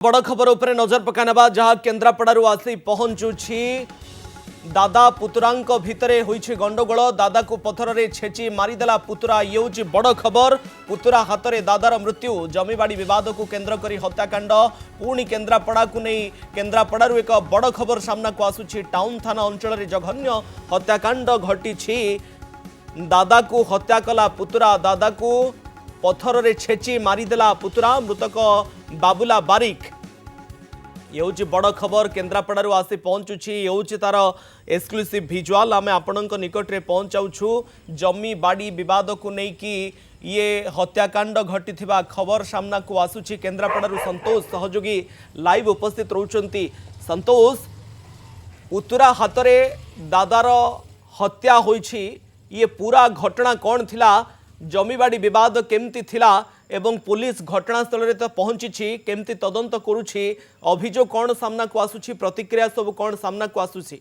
बड़ खबर उपरे नजर पकानबा जहाँ केन्द्रापड़ारू आसी पहुंचुछि दादा पुतुरा भितरे होइछि गंडगोल दादा को पथर रे छेची मारिदेला पुतुरा ये बड़ खबर पुतुरा हाथ में दादार मृत्यु जमीबाड़ी विवाद को केन्द्र करी हत्याकांड पुणी केन्द्रापड़ा को नहीं केन्द्रापड़ारू एक बड़ खबर सामना को आसुछि टाउन थाना अंचल जघन्य हत्याकांड घटी दादा को हत्या कला पुतुरा दादा को पथर रे छेची मारिदेला पुतुरा मृतक बाबुला बारिक ये बड़ खबर केन्द्रापड़ारू आसी पहुंचुछि ये तार एक्सक्लूसिव भिजुआल आम आपण निकट में पहुंचाऊछु जमी बाड़ी विवाद को लेकिन ये हत्याकांड घटी खबर सामना को आसुछि केन्द्रापड़ारू संतोष सहयोगी लाइव उपस्थित रहउछंती। संतोष पुतुरा हाथ में दादार हत्या होइछि ये पूरा घटना कौन थिला जमीबाड़ी विवाद केमती थिला एवं पुलिस घटनास्थल रे तो पहुंची केमती तदंत करुछि अभियोग कौन सामना को आसुछि प्रतिक्रिया सब कौन सामना को आसुछि।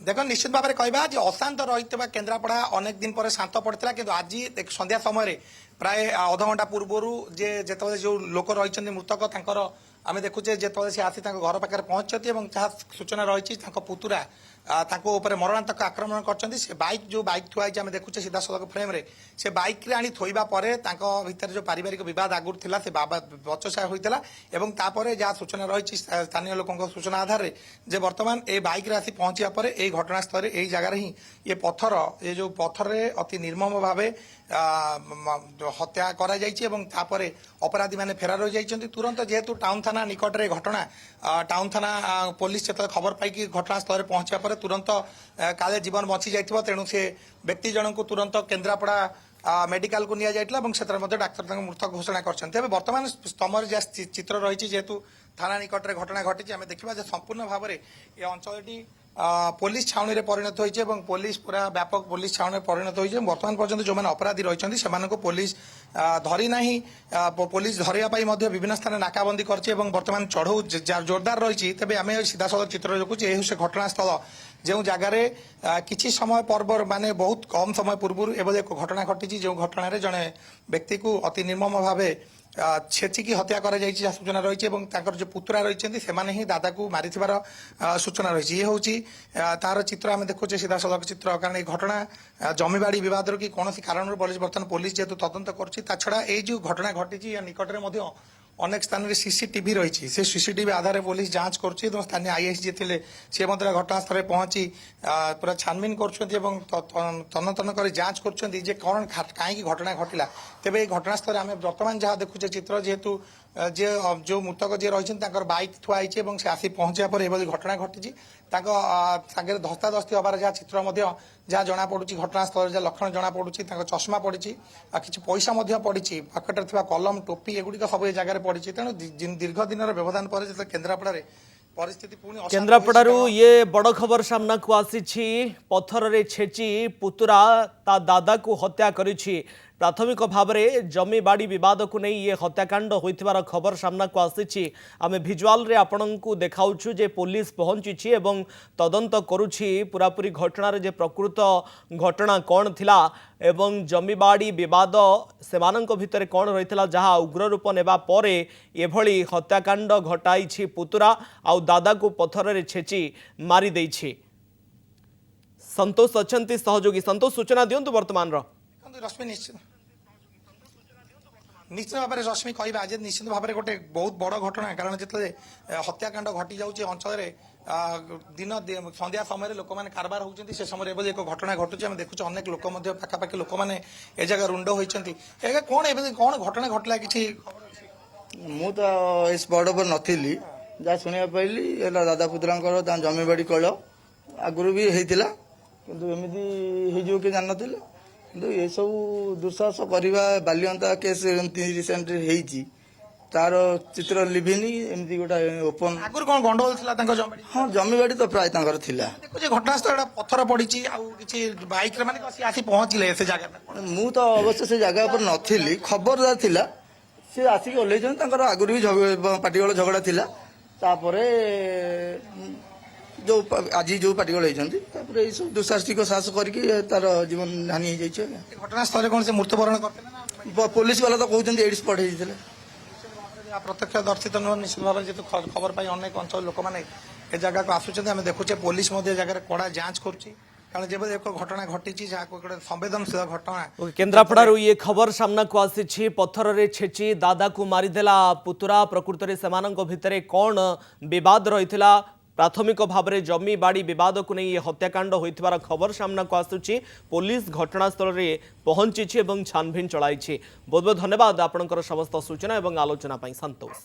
देख निश्चित भाव में कहवा अशांत रही केन्द्रापड़ा अनेक दिन पर शांत पड़ता कि आज संध्या समय प्राय अध घंटा पूर्व जो जो लोक रही मृतक आम देखुचे जो सी आसी घर पाखे पहुंचती जहाँ सूचना रही पुतुरा मरणांतक आक्रमण कर बाइक जो बाइक थुआई आम देखुचे सीधा सड़क फ्रेम रे से बाइक रे आनी थोइबा परे भितर जो पारिवारिक विवाद आगुरी थिला से बचसा होइतला एवं तापरे जहाँ सूचना रही स्थानीय लोकों सूचना आधार रे जे वर्तमान ए बाइक रे आसी पहुंचा पर ए घटनास्थल रे जगार ही ये पत्थर ये जो पत्थर रे अति निर्मम भाव हत्या करा जाइछि एवं तापरे अपराधी माने फेरार हो जाइछन्ति तुरंत जेहेतु टाउन थाना निकट रे घटना टाउन थाना पुलिस जत खबर पाई घटनास्थल रे पहुंचा पर तुरंत काले जीवन बची जाइथिबो तेणु से व्यक्ति जन को तुरंत केन्द्रापड़ा मेडिकल को निया जाइतला एवं क्षेत्र डाक्तर मृत घोषणा करछन्ति। वर्तमान स्तंभर जहाँ चित्र रही जेहेतु थाना निकट रे घटना घटी आम देखा संपूर्ण भाव में ये अंचलटी पुलिस छाउनी रे परिणत होइछे एवं पुलिस पूरा व्यापक पुलिस छाउनी रे परिणत होइछे। वर्तमान पर्यंत जो माने अपराधी रहिछन्ति सेमानको पुलिस धरी नाही पुलिस धरिया पाई मध्ये विभिन्न स्थान नाकाबंदी करछि एवं वर्तमान चढ़ऊ जोरदार रहिछि। तबे आमे सीधा सड़क चित्र देखुछि एही से घटनास्थल जो जगार किछि समय पर्व माने बहुत कम समय पूर्व एवं एक घटना घटी जो घटना जड़े व्यक्ति को अति निर्मम भाव छेचिकी हत्या कर सूचना रही जो पुतुरा रही से दादा को मारी सूचना रही ये हूँ तार चित्र आम देखुचे सीधा सड़क चित्र कारण ये घटना जमीबाड़ी विवाद कि कौन कारण बर्तमान पुलिस जेहेतु तदंत करा ये जो घटना घटी निकट में अनेक स्थान में सीसीटीवी रही से सीसीटीवी आधार पुलिस जांच कर स्थानीय आईएसजी थे सी घटनास्थल पहुंची पूरा छानबीन करन कर जांच कर कौन कहीं घटना घटला तेरे घटनास्थल आम बर्तमान जहाँ देखुचे चित्र जेहेतु जे जो मृतक जी रही बाइक थुआई से आसी पहुंचा पर यह घटना घटी धस्ताधस्ती हबार जहाँ चित्र जहाँ जना पड़ी घटनास्थल जहाँ लक्षण जना पड़ी चश्मा पड़ी किसी पैसा पड़ी पकेटे कलम टोपी एगुड़िक सब ये जगह पड़ी तेणु दीर्घ दिन व्यवधान पर जो केन्द्रापड़ा परिस्थिति पुणी केन्द्रापड़ारू ये बड़ खबर सामना को आसी पत्थर रे छेची पुतुरा ता दादा को हत्या करिछि। प्राथमिक भाव में जमी बाड़ी विवाद को नहीं ये हत्याकांड होइथिबार खबर सामना को आसी आम भिजुआल रे आपन को देखाउछु जे पुलिस पहुंची एवं तदंत करुछि पूरापूरी घटना रे जे प्रकृत घटना कौन थिला एवं जमी बाड़ी विवाद सेमानंक भितरे कौन रहितला जहाँ उग्र रूप नेबा परे एभली हत्याकांड घटाइछि पुतुरा आउ दादा को पत्थर रे छेची मारी देइछि। संतोष अछंती सहयोगी संतोष सूचना दियंतु वर्तमान रो रश्मि निश्चित भाव में रश्मि कह आज निश्चित भाव में गोटे बहुत बड़ घटना कारण जो हत्याकांड घटी जाऊँगी अंचल दिन संध्या समय लोक मैंने कारबार होती से समय एक घटना घटुचे आम देखुचे अनेक लोक पाखापाखि लोक मैंने ए जगह रुंड होती कौन कौन घटना घटला कि मु तो इस बड़ पर नी जहाँ शुणा पाइली दादा पुतुरा जमीबाड़ी कल आगुरी भी होता कि एमती हो कि जान ना ये सब दुस्साहस करवा बालियंता केस रिसेंट होती तार चित्र लिभिनी एमती गोटे ओपन आगुरी कौन गंडगोल था हाँ जमीबाड़ी तो प्राय थिला घटनास्थल पत्थर पड़ी बाइक आसी पहुंचले से जगह मु तो अवश्य से जगह पर नथिली खबरदार थिला सी आसिक ओल्लैछन आगुरी भी पार्टीगल झगड़ा थिला तापरे जो आज जो पार्टीगल होती सब दुस्साहसिक साहस करके तार जीवन हानि हो घटनास्थल कौन से मृत्युवरण करते पुलिस वाला तो कहते एडी स्पॉट होते प्रत्यक्षदर्शी तो नुह निश्चित भाव जेहतु खबर पाई अनेक अंचल लोक मैंने ए जगह को आसुच्च आम देखुचे पुलिस जगह कड़ा जांच करुच्ची कारण जब एक घटना घटी जहाँ गोटे संवेदनशील घटना केन्द्रापड़ारू ये खबर सामना को आसी पत्थर रे छेची दादा को मारिदेला पुतुरा प्रकृत में सेमानंक भितरे कौन विवाद रही प्राथमिक भाव में जमी बाड़ी विवाद को नहीं हत्याकांड होइथिबार खबर सामना को आसुची पुलिस घटनास्थल में पहुंची छानभिन चलाई बहुत बहुत धन्यवाद आपणकर समस्त सूचना और आलोचना संतोष।